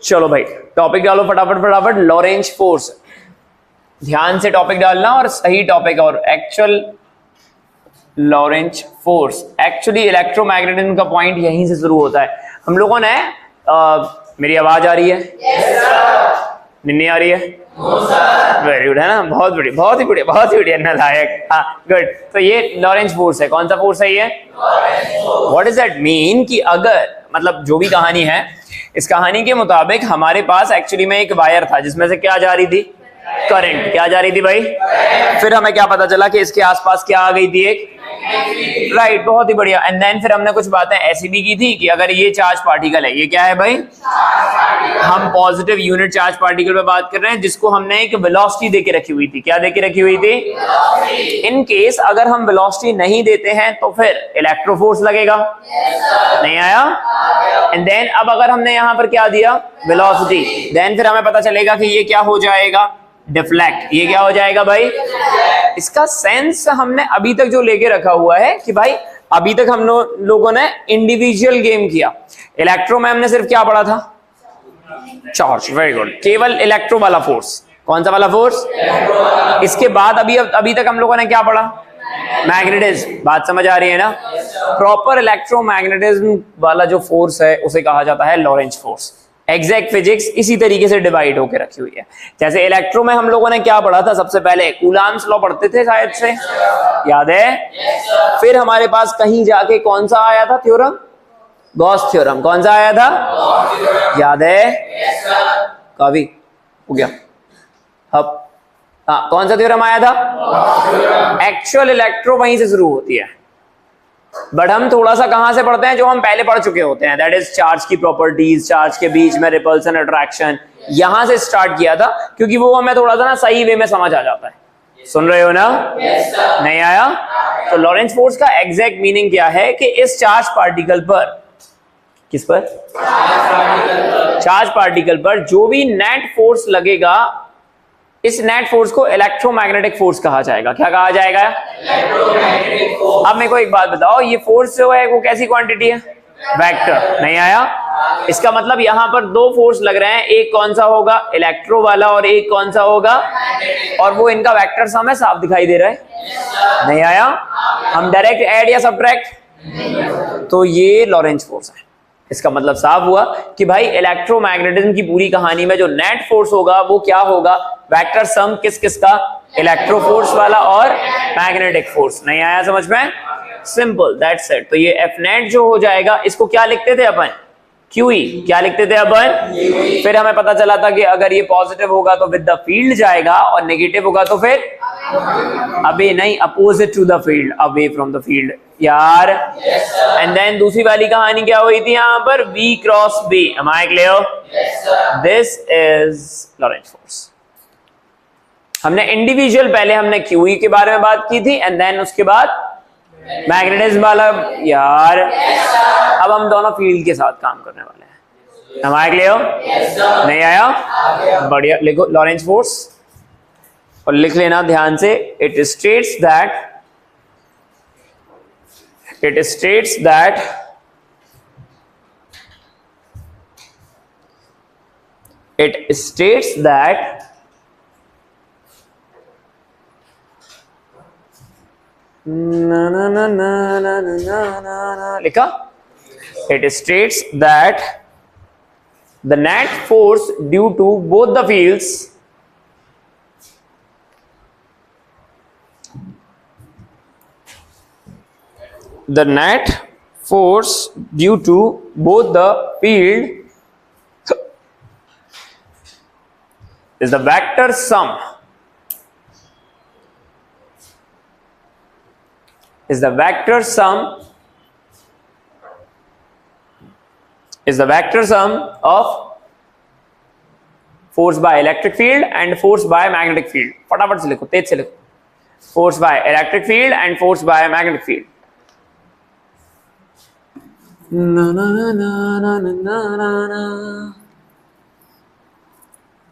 चलो भाई टॉपिक डालो फटाफट फटाफट। लॉरेंज फोर्स, ध्यान से टॉपिक डालना और सही टॉपिक। और actual Lorentz force, actually electromagnetism का पॉइंट यहीं से शुरू होता है। हम लोगों ने मेरी आवाज आ रही है? नहीं आ रही है? वेरी गुड, है ना, बहुत बढ़िया, बहुत ही बढ़िया, बहुत ही बढ़िया, नालायक। हाँ गुड। तो ये लॉरेंज फोर्स है। कौन सा फोर्स है ये? What is that mean? कि अगर मतलब जो भी कहानी है, इस कहानी के मुताबिक हमारे पास एक्चुअली में एक वायर था जिसमें से क्या जा रही थी? करंट। क्या जा रही थी भाई? फिर हमें क्या पता चला कि इसके आसपास क्या आ गई थी? एक राइट, बहुत ही बढ़िया। एंड देन फिर हमने कुछ बातें ऐसी भी की थी कि अगर ये चार्ज पार्टिकल है, ये क्या है भाई? हम पॉजिटिव यूनिट चार्ज पार्टिकल पे बात कर रहे हैं जिसको हमने एक वेलोसिटी देके रखी हुई थी। क्या देके रखी हुई थी? इन केस अगर हम वेलोसिटी नहीं देते हैं तो फिर इलेक्ट्रोफोर्स लगेगा। नहीं आया? एंड देन अब अगर हमने यहां पर क्या दिया? वेलोसिटी, देन फिर हमें पता चलेगा कि ये क्या हो जाएगा? डिफ्लेक्ट। ये क्या हो जाएगा भाई? इसका सेंस हमने अभी तक जो लेके रखा हुआ है कि भाई अभी तक हम लोगों ने इंडिविजुअल गेम किया। इलेक्ट्रो में हमने सिर्फ क्या पढ़ा था? चार्ज। वेरी गुड, केवल इलेक्ट्रो वाला फोर्स। कौन सा वाला फोर्स? इसके बाद अभी तक हम लोगों ने क्या पढ़ा? मैग्नेटिज्म। बात समझ आ रही है ना? प्रॉपर इलेक्ट्रोमैग्नेटिज्म वाला जो फोर्स है उसे कहा जाता है लॉरेंज फोर्स। एग्जैक्ट फिजिक्स इसी तरीके से डिवाइड होकर रखी हुई है। जैसे इलेक्ट्रो में हम लोगों ने क्या पढ़ा था? सबसे पहले कूलाम्स लॉ पढ़ते थे शायद से, याद है? फिर हमारे पास कहीं जाके कौन सा आया था थ्योरम? Gauss theorem. कौन सा आया था? याद है? काफी हो गया। अब हाँ, कौन सा थ्योरम आया था? एक्चुअल इलेक्ट्रो वहीं से शुरू होती है, बट हम थोड़ा सा कहां से पढ़ते हैं? जो हम पहले पढ़ चुके होते हैं, दैट इज चार्ज की प्रॉपर्टीज, चार्ज के बीच में रिपल्सन अट्रैक्शन। यहां से स्टार्ट किया था क्योंकि वो हमें थोड़ा सा ना सही वे में समझ आ जाता है। सुन रहे हो ना? नहीं आया? तो लॉरेंज फोर्स का एग्जैक्ट मीनिंग क्या है कि इस चार्ज पार्टिकल पर, किस पर? चार्ज पार्टिकल पर जो भी नेट फोर्स लगेगा, इस नेट फोर्स को इलेक्ट्रोमैग्नेटिक फोर्स कहा जाएगा। क्या कहा जाएगा? अब मेरे को एक बात बताओ, ये फोर्स जो है वो कैसी क्वांटिटी है? वेक्टर। नहीं आया? इसका मतलब यहां पर दो फोर्स लग रहे हैं, एक कौन सा होगा? इलेक्ट्रो वाला, और एक कौन सा होगा? और वो इनका वेक्टर सम है, साफ दिखाई दे रहा है। नहीं आया? हम डायरेक्ट ऐड या सब्ट्रैक्ट? तो ये लॉरेंज फोर्स है। इसका मतलब साफ हुआ कि भाई इलेक्ट्रोमैग्नेटिज्म की पूरी कहानी में जो नेट फोर्स होगा वो क्या होगा? वेक्टर सम किस किस का? इलेक्ट्रो फोर्स वाला और मैग्नेटिक फोर्स। नहीं आया समझ में? Simple, that's it. तो ये एफ नेट जो हो जाएगा, इसको क्या लिखते थे अपन? क्यूई। क्या लिखते थे अपन? फिर हमें पता चला था कि अगर ये पॉजिटिव होगा तो विद द फील्ड जाएगा और नेगेटिव होगा तो फिर अबे नहीं, opposite to the field, away from the field यार। एंड देन दूसरी वाली कहानी क्या हुई थी यहां पर? B cross B. Am I clear? This is Lorentz force. हमने इंडिविजुअल पहले हमने क्यूई के बारे में बात की थी, एंड देन उसके बाद मैग्नेटिज्म वाला यार। अब हम दोनों फील्ड के साथ काम करने वाले हैं। Am I clear? नहीं आया? बढ़िया, लिखो लॉरेंज फोर्स और लिख लेना ध्यान से। इट स्टेट्स दैट ना ना ना ना ना ना ना लिखा। It states that the net force due to both the fields is the vector sum of force by electric field and force by magnetic field। फटाफट से लिखो, तेज से लिखो। force by electric field and force by magnetic field। ना ना ना ना ना ना ना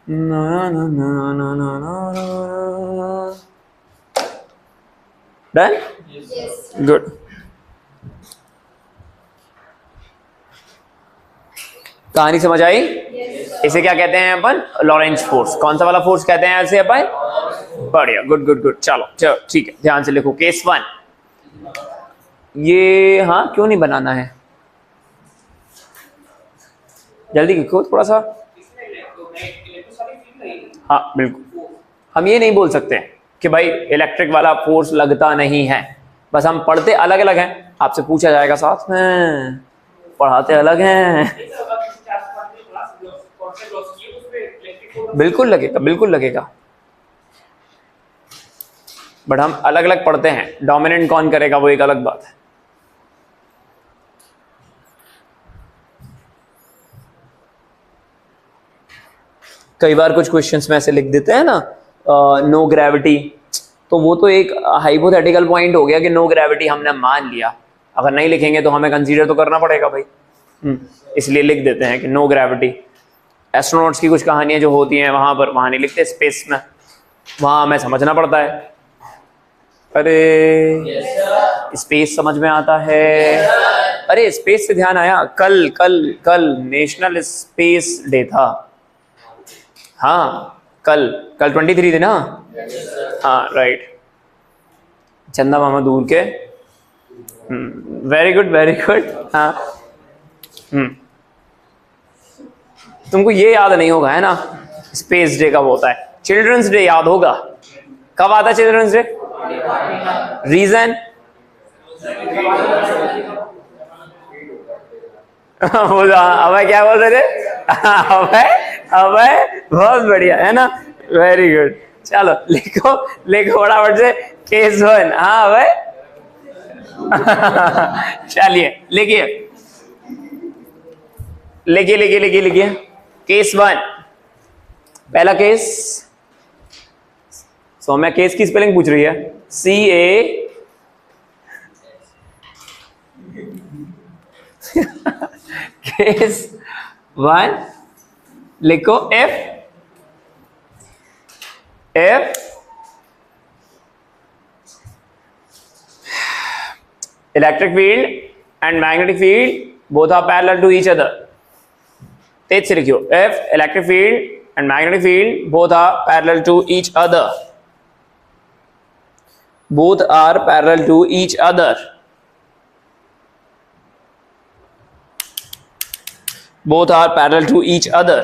ना ना ना ना ना। Done? Yes. Good. कहानी समझ आई? Yes, इसे क्या कहते हैं अपन? Lorentz force. कौन सा वाला फोर्स कहते हैं इसे अपन? बढ़िया, गुड गुड गुड। चलो चलो ठीक है, ध्यान से लिखो। केस 1 ये, हाँ क्यों नहीं बनाना है, जल्दी लिखो थोड़ा सा। हाँ बिल्कुल, हम ये नहीं बोल सकते कि भाई इलेक्ट्रिक वाला फोर्स लगता नहीं है, बस हम पढ़ते अलग अलग हैं। आपसे पूछा जाएगा साथ में, पढ़ाते अलग हैं। बिल्कुल लगेगा, बिल्कुल लगेगा, बट हम अलग अलग पढ़ते हैं। डोमिनेंट कौन करेगा वो एक अलग बात है। कई बार कुछ क्वेश्चंस में ऐसे लिख देते हैं ना, नो ग्रेविटी, तो वो तो एक हाइपोथेटिकल पॉइंट हो गया कि नो ग्रेविटी हमने मान लिया। अगर नहीं लिखेंगे तो हमें कंसीडर तो करना पड़ेगा भाई, इसलिए लिख देते हैं कि नो ग्रेविटी। एस्ट्रोनॉट्स की कुछ कहानियां जो होती हैं वहां पर, वहां नहीं लिखते स्पेस में, वहां हमें समझना पड़ता है। अरे स्पेस समझ में आता है। अरे स्पेस से ध्यान आया, कल कल कल नेशनल स्पेस डे था। हाँ कल 23 थी ना? हाँ राइट, चंदा मामा दूर के। Very good very good. हाँ तुमको ये याद नहीं होगा है ना, स्पेस डे कब होता है? चिल्ड्रंस डे याद होगा। कब आता है चिल्ड्रंस डे? रीजन? अब क्या बोल रहे थे? अब बहुत बढ़िया है ना, वेरी गुड। चलो लिखो लिखो फटाफट से, केस 1। हाँ भाई चलिए लिखिए लिखिए लिखिए लिखिए लिखिए। केस 1, पहला केस। सौम्या केस की स्पेलिंग पूछ रही है, CA केस 1 लिखो, if electric field and magnetic field both are parallel to each other. तेज से लिखियो, if electric field and magnetic field both are parallel to each other, both are parallel to each other, both are parallel to each other।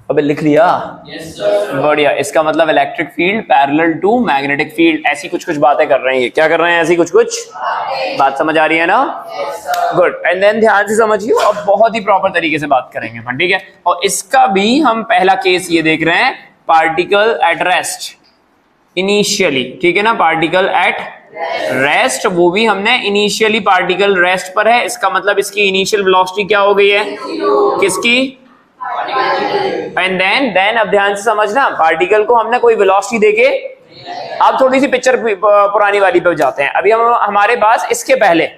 अबे लिख लिया? yes, sir। बढ़िया, इसका मतलब electric field parallel to magnetic field, ऐसी कुछ कुछ बातें कर रहे हैं। क्या कर रहे हैं? ऐसी कुछ कुछ बात समझ आ रही है ना? गुड। एंड देन ध्यान से समझिए, और बहुत ही प्रॉपर तरीके से बात करेंगे अपन, ठीक है? और इसका भी हम पहला केस ये देख रहे हैं, पार्टिकल एट रेस्ट इनिशियली, ठीक है ना? पार्टिकल एट रेस्ट, वो भी हमने इनिशियली पार्टिकल रेस्ट पर है, इसका मतलब इसकी इनिशियल वेलोसिटी क्या हो गई है? किसकी? एंड देन अब ध्यान से समझना, पार्टिकल को हमने कोई वेलोसिटी देके, अब थोड़ी सी पिक्चर पुरानी वाली पे जाते हैं। अभी हम हमारे पास इसके पहले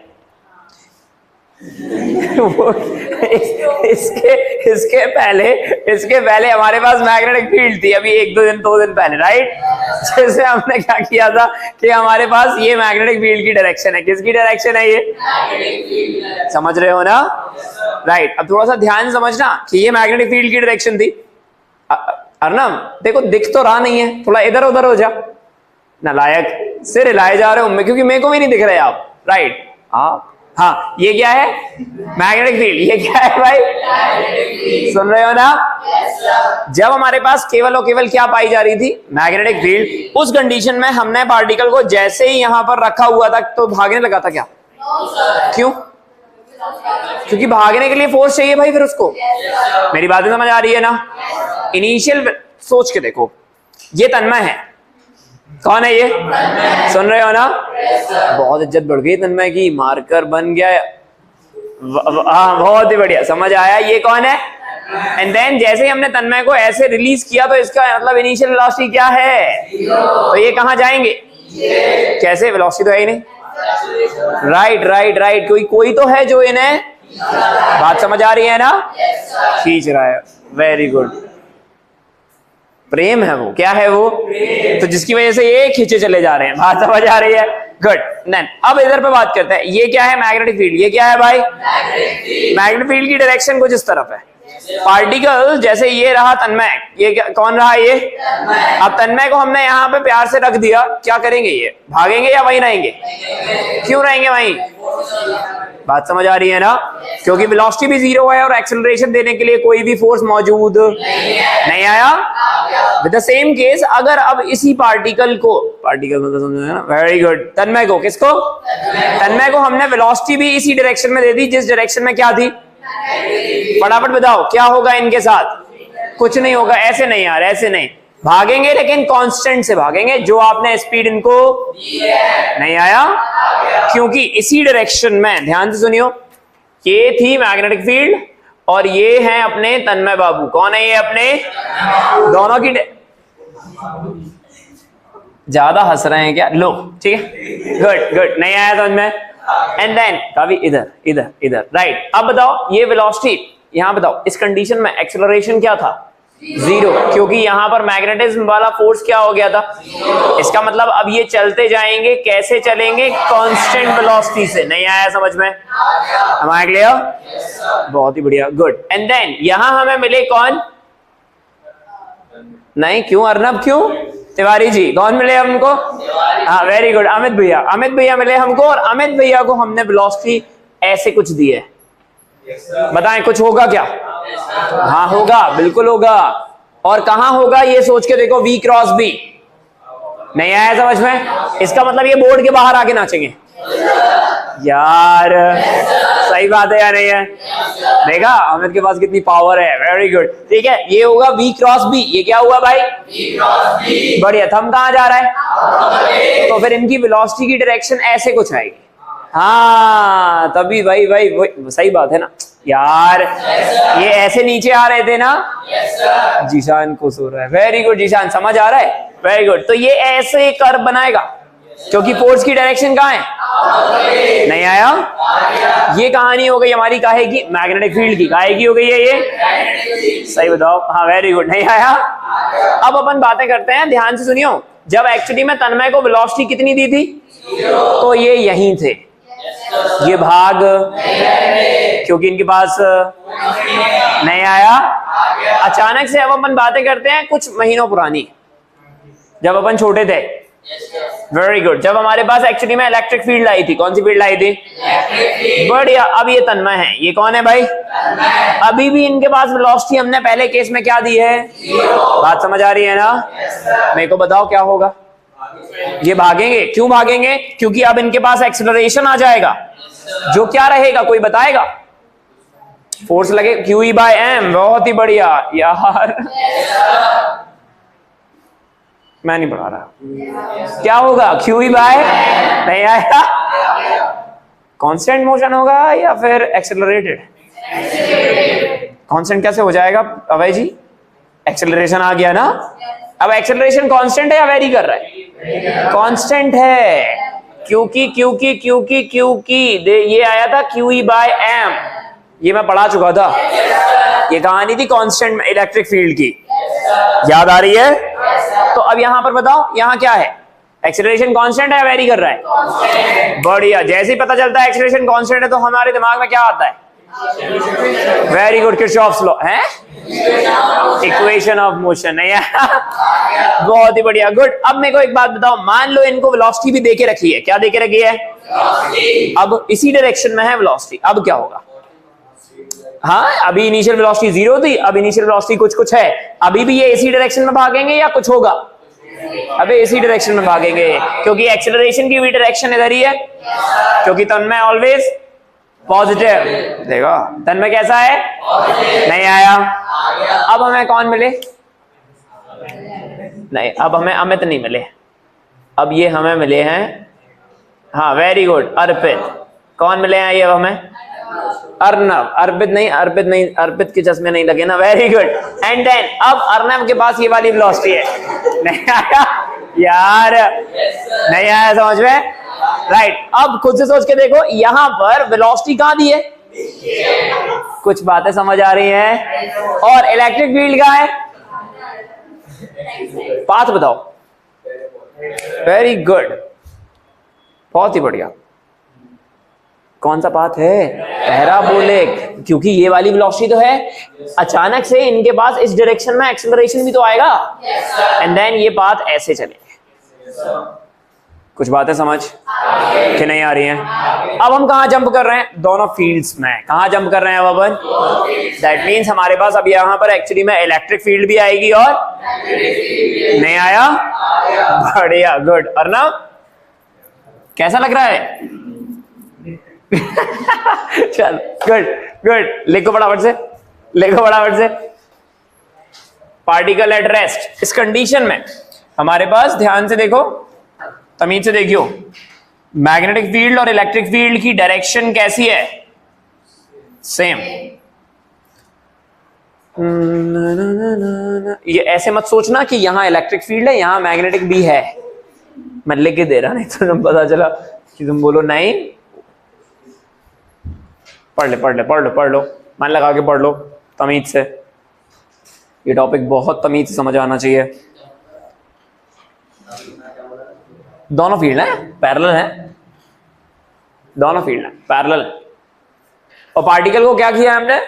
इसके पहले हमारे पास मैग्नेटिक फील्ड थी, अभी 2 दिन पहले, राइट? जैसे हमने क्या किया था कि हमारे पास ये मैग्नेटिक फील्ड की डायरेक्शन है। किसकी डायरेक्शन है ये? समझ रहे हो ना? राइट। अब थोड़ा सा ध्यान से समझना कि ये मैग्नेटिक फील्ड की डायरेक्शन थी। अर्नब देखो, दिख तो रहा नहीं है, थोड़ा इधर उधर हो जा। नालायक, सिर हिलाए जा रहे हो, क्योंकि मेरे को भी नहीं दिख रहे आप, राइट? आप हाँ, ये क्या है? Magnetic field. ये क्या है भाई? सुन रहे हो ना? जब हमारे पास केवल और केवल क्या पाई जा रही थी? Magnetic field. उस कंडीशन में हमने पार्टिकल को जैसे ही यहां पर रखा हुआ था तो भागने लगा था क्या? क्यों? क्योंकि भागने के लिए फोर्स चाहिए भाई, फिर उसको। मेरी बातें समझ आ रही है ना? इनिशियल सोच के देखो, ये तन्मय है। कौन है ये? सुन रहे हो ना? बहुत इज्जत बढ़ गई तन्मय की, मार्कर बन गया। हाँ बहुत ही बढ़िया, समझ आया। ये कौन है? एंड देन जैसे ही हमने तन्मय को ऐसे रिलीज किया तो इसका मतलब इनिशियल वेलोसिटी क्या है? तो ये कहां जाएंगे? कैसे? वेलोसिटी तो है ही नहीं। राइट राइट राइट, कोई तो है जो इन्हें, बात समझ आ रही है ना? खींच रहा है। वेरी गुड, प्रेम है वो। क्या है वो? तो जिसकी वजह से ये खींचे चले जा रहे हैं। बात समझ आ रही है? गुड। देन अब इधर पे बात करते हैं। ये क्या है? Magnetic field. ये क्या है भाई? मैग्नेटिक फील्ड की डायरेक्शन कुछ इस तरफ है। पार्टिकल जैसे ये रहा तन्मय, ये कौन रहा ये? अब तन्मय को हमने यहाँ पे प्यार से रख दिया, क्या करेंगे ये? भागेंगे या वहीं रहेंगे? क्यों रहेंगे वहीं? बात समझ आ रही है ना? क्योंकि वेलोसिटी भी जीरो है और एक्सेलरेशन देने के लिए कोई भी फोर्स मौजूद नहीं आया। विद द सेम केस अगर अब इसी पार्टिकल को, पार्टिकल मतलब समझे ना? Very good. तन्मय को, किसको? तन्मय को हमने वेलोसिटी भी इसी डायरेक्शन में दे दी जिस डायरेक्शन में क्या थी? फटाफट बताओ क्या होगा इनके साथ? कुछ नहीं होगा। ऐसे नहीं यार, ऐसे नहीं भागेंगे, लेकिन कांस्टेंट से भागेंगे। जो आपने स्पीड इनको नहीं आया, क्योंकि इसी डायरेक्शन में, ध्यान से सुनियो, ये थी मैग्नेटिक फील्ड और ये हैं अपने तन्मय बाबू। कौन है ये? अपने दोनों की ज्यादा हंस रहे हैं क्या? लो ठीक है, गुड गुड। नहीं आया समझ में? एंड देन कभी इधर इधर इधर, राइट। अब बताओ ये वेलोसिटी, यहां बताओ इस कंडीशन में एक्सेलरेशन क्या था? जीरो, क्योंकि यहां पर मैग्नेटिज्म वाला फोर्स क्या हो गया था? इसका मतलब अब ये चलते जाएंगे, कैसे चलेंगे? कांस्टेंट वेलोसिटी से। नहीं आया समझ में? हमारे क्लियर? बहुत ही बढ़िया, गुड। एंड देन यहां हमें मिले कौन? नहीं, क्यों अर्नब? क्यों? तिवारी जी। कौन मिले हमको? हाँ वेरी गुड, अमित भैया। अमित भैया मिले हमको और अमित भैया को हमने वेलोसिटी ऐसे कुछ दी है। बताएं कुछ होगा क्या? हाँ होगा, बिल्कुल होगा। और कहां होगा ये सोच के देखो, V क्रॉस B। नहीं आया समझ में? इसका मतलब ये बोर्ड के बाहर आके नाचेंगे यार। सही बात है या नहीं है? देखा अमित के पास कितनी पावर है। वेरी गुड, ठीक है। ये होगा V क्रॉस B। ये क्या हुआ भाई? V cross B। बढ़िया। थंब कहां जा रहा है? तो फिर इनकी वेलोसिटी की डायरेक्शन ऐसे कुछ आएगी। हाँ तभी भाई भाई सही बात है ना यार। ये ऐसे नीचे आ रहे थे ना? जीशान को सो रहा है। वेरी गुड जीशान, समझ आ रहा है? Very good. तो ये ऐसे कर्व बनाएगा क्योंकि फोर्स की डायरेक्शन कहाँ है? नहीं आया? ये कहानी हो गई हमारी काहे की? मैग्नेटिक फील्ड की। काहे की हो गई है ये? सही बताओ। हाँ वेरी गुड। नहीं आया? अब अपन बातें करते हैं, ध्यान से सुनियो। जब एक्चुअली में तन्मय को वेलोसिटी कितनी दी थी? तो ये यहीं थे, ये भाग, क्योंकि इनके पास नहीं आया। अचानक से अब अपन बातें करते हैं कुछ महीनों पुरानी, जब अपन छोटे थे। Very good. जब हमारे पास एक्चुअली में इलेक्ट्रिक फील्ड आई थी। कौन सी फील्ड आई थी? बढ़िया। अब ये तन्मय है। ये कौन है भाई? अभी भी इनके पास वेलोसिटी हमने पहले केस में क्या दी है? बात समझ आ रही है ना? मेरे को बताओ क्या होगा? ये भागेंगे। क्यों भागेंगे? क्योंकि अब इनके पास एक्सेलरेशन आ जाएगा। जो क्या रहेगा कोई बताएगा? फोर्स लगे QE/m। बहुत ही बढ़िया यार। मैं नहीं पढ़ा रहा। क्या होगा? QE बाय, नहीं आया? कांस्टेंट मोशन होगा या फिर एक्सेलरेटेड? कांस्टेंट कैसे हो जाएगा अभय जी? एक्सेलरेशन आ गया ना। अब एक्सेलरेशन कांस्टेंट है या वेरी कर रहा है? कांस्टेंट है, क्योंकि ये आया था QE/m। ये मैं पढ़ा चुका था। ये कहानी थी कांस्टेंट इलेक्ट्रिक फील्ड की। याद आ रही है? तो अब यहां पर बताओ, यहां क्या है? एक्सेलरेशन कांस्टेंट है, वेरी कर रहा है? बढ़िया। जैसे ही पता चलता है एक्सेलरेशन कांस्टेंट है तो हमारे दिमाग में क्या आता है? वेरी गुड, किरचॉफ्स लॉ है, इक्वेशन ऑफ मोशन। नहीं है? बहुत ही बढ़िया, गुड। अब मेरे को एक बात बताओ, मान लो इनको वेलोसिटी भी देके रखी है। क्या देके रखी है? अब इसी डायरेक्शन में है वेलोसिटी। अब क्या होगा? हाँ अभी इनिशियल वेलोसिटी 0 थी, अब इनिशियल वेलोसिटी कुछ है। अभी भी ये इसी डायरेक्शन में भागेंगे या कुछ होगा? अबे इसी डायरेक्शन में भागेंगे, क्योंकि एक्सेलरेशन की भी डायरेक्शन इधर ही है, क्योंकि तन्मय ऑलवेज पॉजिटिव। देखो तन्मय कैसा है? नहीं आया? अब हमें कौन मिले? नहीं, अब हमें अमित नहीं मिले। अब ये हमें मिले हैं, हाँ वेरी गुड, अर्पित। कौन मिले हैं ये हमें? अर्नव। अर्पित नहीं, अर्पित नहीं, अर्पित के चश्मे नहीं लगे ना। Very good. एंड देन अब अर्नव के पास ये वाली वेलोसिटी है। नहीं आया यार? नहीं आया समझ में? राइट। अब खुद से सोच के देखो, यहां पर वेलोसिटी कहां दी है? कुछ बातें समझ आ रही हैं? और इलेक्ट्रिक फील्ड कहां है? पाथ बताओ। वेरी गुड, बहुत ही बढ़िया। कौन सा पाथ है? पैराबोलिक, क्योंकि ये वाली वेलोसिटी तो है, अचानक से इनके पास इस डायरेक्शन में एक्सेलरेशन भी तो आएगा, एंड देन ये पाथ ऐसे चलेंगे। कुछ बातें समझ कि नहीं आ रही हैं? अब हम कहाँ जंप कर रहे हैं? दोनों फील्ड्स में। कहाँ जंप कर रहे हैं अब अपन? दैट मीन्स हमारे पास अब यहाँ पर एक्चुअली में इलेक्ट्रिक फील्ड भी आएगी और नहीं आया? बढ़िया, गुड। अर्नव कैसा लग रहा है? चल, गुड गुड। लिखो फटाफट से, लिखो फटाफट से। Particle at rest. इस कंडीशन में हमारे पास, ध्यान से देखो, तमीज से देखियो, मैग्नेटिक फील्ड और इलेक्ट्रिक फील्ड की डायरेक्शन कैसी है? सेम। ये ऐसे मत सोचना कि यहां इलेक्ट्रिक फील्ड है यहां मैग्नेटिक भी है, मैं लिख के दे रहा, नहीं तो तुम पता चला कि तुम बोलो नहीं। पढ़ ले पढ़ ले पढ़ लो पढ़ लो, मन लगा के पढ़ लो तमीज से। ये टॉपिक बहुत तमीज से समझ आना चाहिए। दोनों फील्ड है, पैरेलल है, दोनों फील्ड है पैरेलल। और पार्टिकल को क्या किया हमने?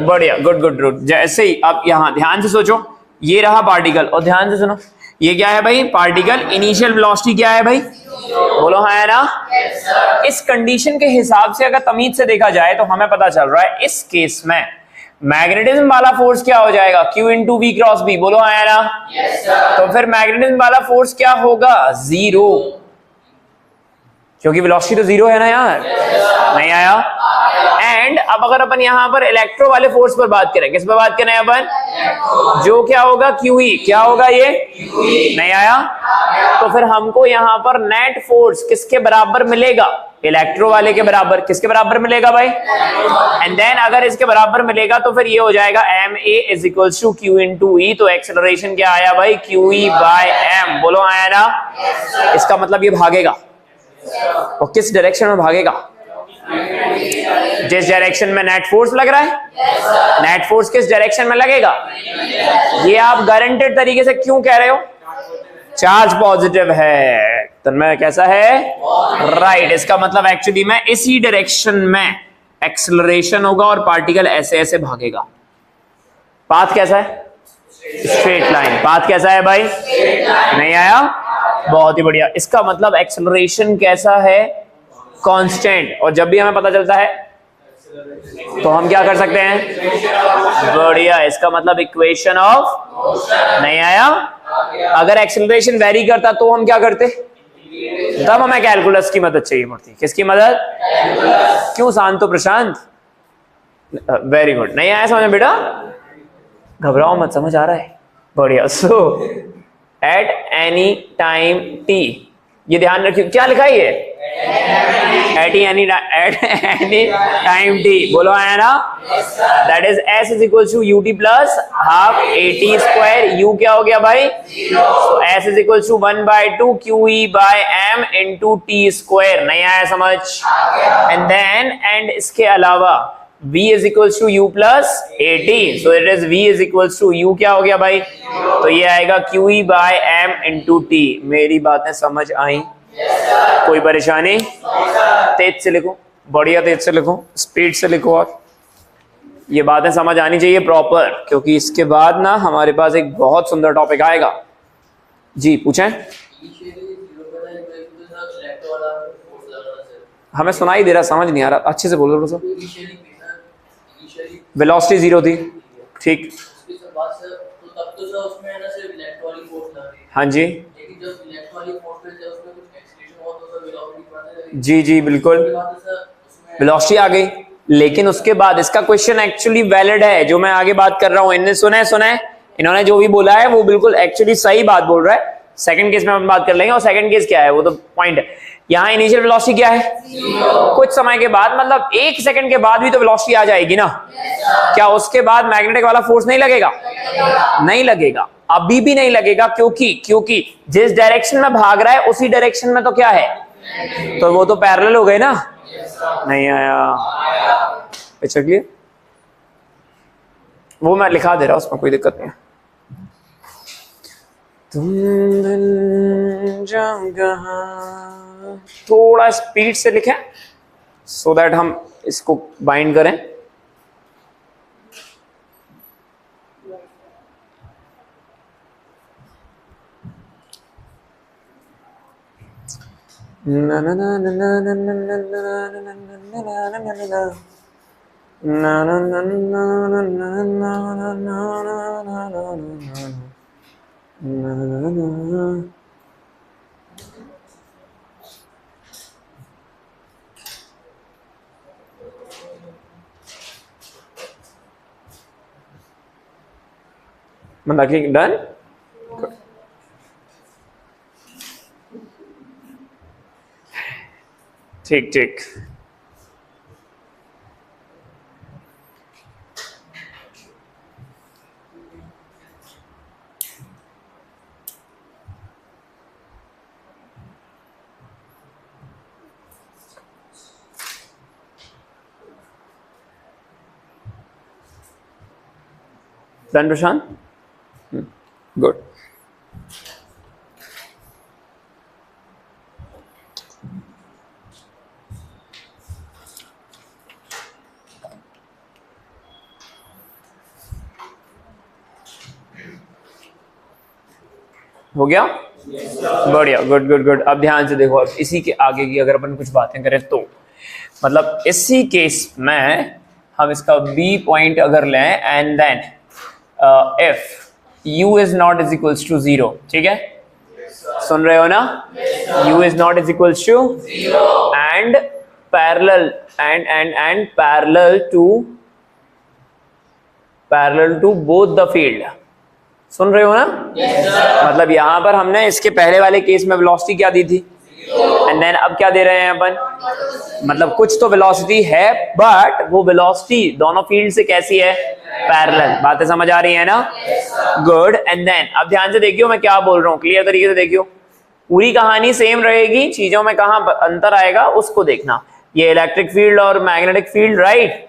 बढ़िया, गुड गुड गुड। जैसे ही आप यहां ध्यान से सोचो, ये रहा पार्टिकल, और ध्यान से सुनो, ये क्या है भाई? पार्टिकल। इनिशियल वेलोसिटी क्या है भाई? बोलो हाँ है ना? इस कंडीशन के हिसाब से अगर तमीज से देखा जाए तो हमें पता चल रहा है इस केस में मैग्नेटिज्म वाला फोर्स क्या हो जाएगा? Q into V cross B। बोलो हाँ है ना? तो फिर मैग्नेटिज्म वाला फोर्स क्या होगा? 0, क्योंकि वेलोसिटी तो 0 है ना यार। नहीं आया? एंड अब अगर अपन यहां पर इलेक्ट्रो वाले फोर्स पर बात करें, किस पर बात करें अपन? जो क्या होगा? QE। क्या होगा ये? नहीं आया? तो फिर हमको यहां पर नेट फोर्स किसके बराबर मिलेगा? इलेक्ट्रो वाले के बराबर। किसके बराबर मिलेगा भाई? एंड देन अगर इसके बराबर मिलेगा तो फिर ये हो जाएगा MA is equals to Q into E। तो एक्सेलरेशन क्या आया भाई? QE by M। बोलो आया ना? इसका मतलब ये भागेगा, और किस डायरेक्शन में भागेगा? जिस डायरेक्शन में नेट फोर्स लग रहा है। नेट फोर्स किस डायरेक्शन में लगेगा? ये आप गारंटेड तरीके से क्यों कह रहे हो? चार्ज पॉजिटिव है, तो मैं कैसा है? राइट। इसका मतलब एक्चुअली में इसी डायरेक्शन में एक्सेलरेशन होगा और पार्टिकल ऐसे ऐसे भागेगा। पाथ कैसा है? Straight line. पाथ कैसा है भाई? नहीं आया? बहुत ही बढ़िया। इसका मतलब एक्सेलरेशन कैसा है? कांस्टेंट। और जब भी हमें पता चलता है तो हम क्या कर सकते हैं? बढ़िया। इसका मतलब इक्वेशन ऑफ, नहीं आया? अगर एक्सेलरेशन वेरी करता तो हम क्या करते? तब हमें कैलकुलस की मदद चाहिए पड़ती। किसकी मदद? क्यों शांतो प्रशांत? Very good. नहीं आया समझ में बेटा? घबराओ मत, समझ आ रहा है? बढ़िया। So at any time T, ये ध्यान रखिए। क्या लिखा है ये? At any time T. बोलो आया ना? That is S is equal to UT plus half AT square. U क्या हो गया भाई? तो S is equal to 1/2 QE by M into T square. नहीं आया समझ? एंड देन एंड इसके अलावा V is equal to U plus AT। So it is V is equal to U क्या हो गया भाई? तो ये आएगा QE by M into T। मेरी बातें समझ आई? कोई परेशानी? तेज से लिखो, बढ़िया तेज से लिखो, स्पीड से लिखो। और ये बातें समझ आनी चाहिए प्रॉपर, क्योंकि इसके बाद ना हमारे पास एक बहुत सुंदर टॉपिक आएगा। जी पूछें। हमें सुनाई दे रहा, समझ नहीं आ रहा, अच्छे से बोलो थोड़ा सा। वेलोसिटी 0 थी, ठीक। हाँ जी जी जी बिल्कुल, वेलोसिटी आ गई। लेकिन उसके बाद इसका क्वेश्चन एक्चुअली वैलिड है, जो मैं आगे बात कर रहा हूं। इन्हें सुना है, इन्होंने जो भी बोला है वो बिल्कुल एक्चुअली सही बात बोल रहा है। सेकंड केस में हम बात कर लेंगे, और सेकंड केस क्या है वो तो पॉइंट है। यहाँ इनिशियल वेलोसिटी क्या है? कुछ समय के बाद, मतलब 1 सेकंड के बाद भी तो वेलोसिटी आ जाएगी ना। क्या उसके बाद मैग्नेटिक वाला फोर्स नहीं लगेगा? नहीं लगेगा, अभी भी नहीं लगेगा। क्योंकि जिस डायरेक्शन में भाग रहा है उसी डायरेक्शन में तो क्या है? तो वो तो पैरेलल हो गए ना। नहीं आया? चलिए वो मैं लिखा दे रहा हूं, उसमें कोई दिक्कत नहीं है। तुम थोड़ा स्पीड से लिखें सो दैट हम इसको बाइंड करें। ना ना ना ना ना ना ना ना ना ना ना। मंदाकिनी डन। ठीक ठीक। डन प्रशांत, गुड। हो गया? बढ़िया, गुड गुड गुड। अब ध्यान से देखो, अब इसी के आगे की अगर अपन कुछ बातें करें तो मतलब इसी केस में हम इसका बी पॉइंट अगर लें and then if u is not is equals to 0, ठीक है? सुन रहे हो ना? u is not is equals to 0 and parallel and parallel to both the field. सुन रहे हो ना? मतलब यहां पर हमने इसके पहले वाले केस में वेलोसिटी क्या दी थी एंड देन अब क्या दे रहे हैं अपन, मतलब कुछ तो वेलोसिटी है बट वो वेलोसिटी दोनों फील्ड से कैसी है? पैरेलल। बातें समझ आ रही है ना? गुड। एंड देन अब ध्यान से देखियो मैं क्या बोल रहा हूँ, क्लियर तरीके से देखियो। पूरी कहानी सेम रहेगी, चीजों में कहां अंतर आएगा उसको देखना। ये इलेक्ट्रिक फील्ड और magnetic field, right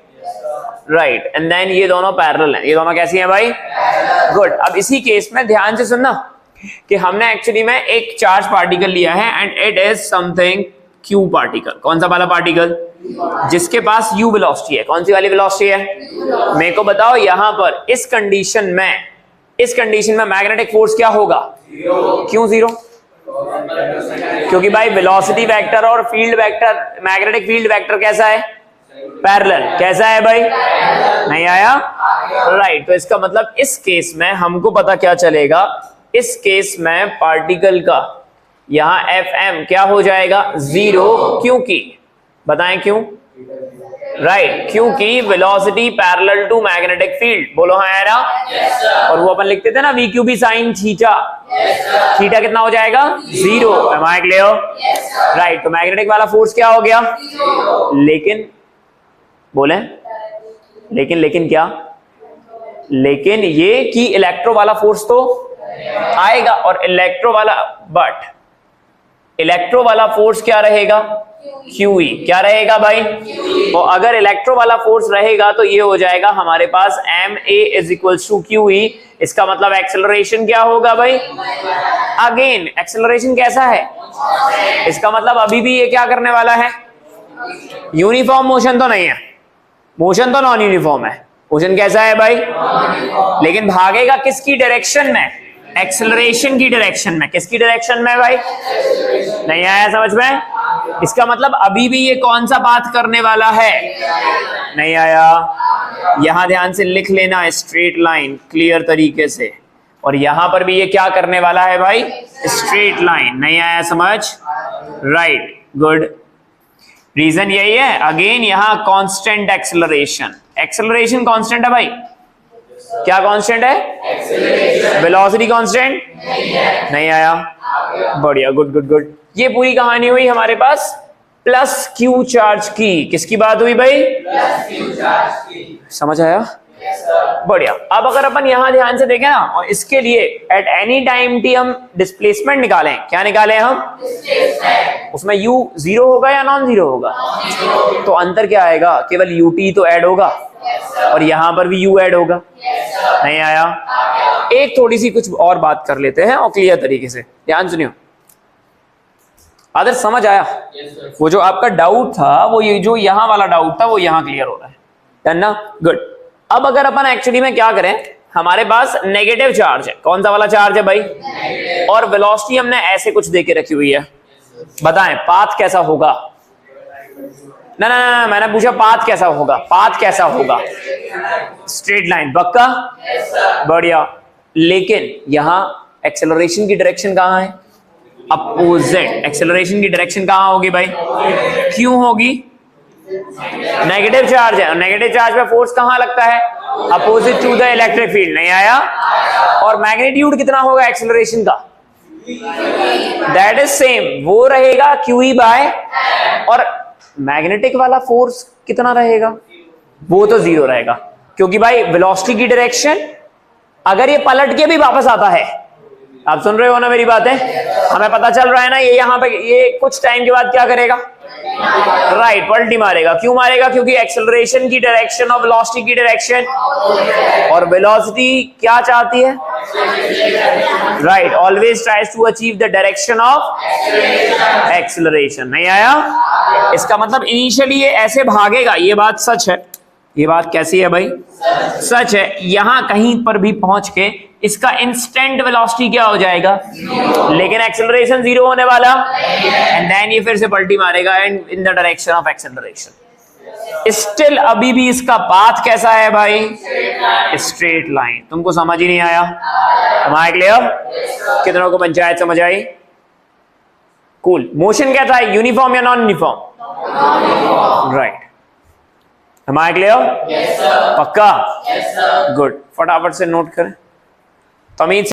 right. And then ये दोनों पैरेलल हैं। ये दोनों कैसी हैं भाई? गुड। अब इसी केस में ध्यान से सुनना कि हमने एक्चुअली में एक चार्ज पार्टिकल लिया है and it is something Q particle. कौन सा वाला पार्टिकल? जिसके पास u वेलोसिटी है। कौन सी वाली वेलोसिटी है? मेरे को बताओ यहां पर इस कंडीशन में मैग्नेटिक फोर्स क्या होगा? क्यों 0? क्योंकि भाई वेलोसिटी वेक्टर और field vector, magnetic field vector कैसा है? पैरेलल। कैसा है भाई? नहीं आया? राइट। तो इसका मतलब इस केस में हमको पता क्या चलेगा, इस केस में पार्टिकल का यहां Fm क्या हो जाएगा? 0। क्योंकि बताएं क्यों? राइट, क्योंकि velocity parallel to magnetic field. बोलो हाँ यार। और वो अपन लिखते थे ना v Q B sine theta. Theta कितना हो जाएगा? 0। Am I clear? राइट। तो मैग्नेटिक वाला फोर्स क्या हो गया? लेकिन बोले लेकिन क्या? लेकिन ये कि इलेक्ट्रो वाला फोर्स तो आएगा और इलेक्ट्रो वाला फोर्स क्या रहेगा? QE। क्या रहेगा भाई? तो अगर इलेक्ट्रो वाला फोर्स रहेगा तो ये हो जाएगा हमारे पास ma is equals to QE। इसका मतलब एक्सेलरेशन क्या होगा भाई? अगेन एक्सेलरेशन कैसा है? इसका मतलब अभी भी ये क्या करने वाला है? यूनिफॉर्म मोशन तो नहीं है, मोशन तो नॉन यूनिफॉर्म है। मोशन कैसा है भाई? लेकिन भागेगा किसकी डायरेक्शन में? एक्सेलरेशन की डायरेक्शन में। किसकी डायरेक्शन में भाई? नहीं आया समझ में? इसका मतलब अभी भी ये कौन सा बात करने वाला है? नहीं आया? यहां ध्यान से लिख लेना स्ट्रेट लाइन क्लियर तरीके से, और यहां पर भी ये क्या करने वाला है भाई? Straight line. नहीं आया समझ? Right, good. रीजन यही है, अगेन यहां कांस्टेंट एक्सेलरेशन। एक्सेलरेशन कांस्टेंट है भाई? क्या कांस्टेंट है? वेलोसिटी कांस्टेंट नहीं आया? बढ़िया, गुड गुड गुड। ये पूरी कहानी हुई हमारे पास प्लस क्यू चार्ज की। किसकी बात हुई भाई? प्लस क्यू चार्ज की। समझ आया? बढ़िया। अब अगर अपन यहां ध्यान से देखें ना, और इसके लिए एट एनी टाइम टी हम डिस्प्लेसमेंट निकालें। क्या निकालें हम? उसमें u 0 होगा या नॉन 0 होगा? तो अंतर क्या आएगा? केवल ut तो ऐड होगा और यहां पर भी u ऐड होगा। नहीं आया? एक थोड़ी सी कुछ और बात कर लेते हैं और क्लियर तरीके से ध्यान सुनियो। आदर समझ आया? वो जो आपका डाउट था, वो ये जो यहाँ वाला डाउट था, वो यहाँ क्लियर हो रहा है। डन ना? गुड। अब अगर अपन एक्चुअली में क्या करें, हमारे पास नेगेटिव चार्ज है। कौन सा वाला चार्ज है भाई? और वेलोसिटी हमने ऐसे कुछ देके रखी हुई है। बताएं पाथ कैसा होगा? ना ना ना, मैंने पूछा पाथ कैसा होगा? पाथ कैसा होगा? Straight line. पक्का? बढ़िया। लेकिन यहां एक्सेलरेशन की डायरेक्शन कहां है? अपोजिट। एक्सेलरेशन की डायरेक्शन कहां होगी भाई? क्यों होगी? नेगेटिव चार्ज है, और नेगेटिव चार्ज पे फोर्स कहां लगता है? Opposite to the electric field. नहीं आया? और मैग्नीट्यूड कितना होगा एक्सेलरेशन का? दैट इज सेम, वो रहेगा QE बाय। और मैग्नेटिक वाला फोर्स कितना रहेगा? वो तो 0 रहेगा, क्योंकि भाई वेलोसिटी की डायरेक्शन अगर ये पलट के भी वापस आता है, आप सुन रहे हो ना मेरी बातें? हमें पता चल रहा है ना, ये यहाँ पे ये कुछ टाइम के बाद क्या करेगा? राइट, पलटी मारेगा। क्यों मारेगा? क्योंकि एक्सेलरेशन की डायरेक्शन और वेलोसिटी की डायरेक्शन, और वेलोसिटी क्या चाहती है? Right, always tries to achieve the direction of acceleration. नहीं आया? इसका मतलब इनिशियली ये ऐसे भागेगा, ये बात सच है। ये बात कैसी है भाई? सच है। यहां कहीं पर भी पहुंच के इसका इंस्टेंट वेलोसिटी क्या हो जाएगा? लेकिन एक्सेलरेशन 0 होने वाला, एंड देन ये फिर से पलटी मारेगा and in the direction of acceleration. Still अभी भी इसका पाथ कैसा है भाई? Straight line. तुमको समझ ही नहीं आया? तुम्हारे क्लियर? कितनों को पंचायत समझ आई? कूल। मोशन क्या था? यूनिफॉर्म या नॉन यूनिफॉर्म? राइट। हमारे क्लियर? पक्का? गुड। फटाफट से नोट करें। तमीज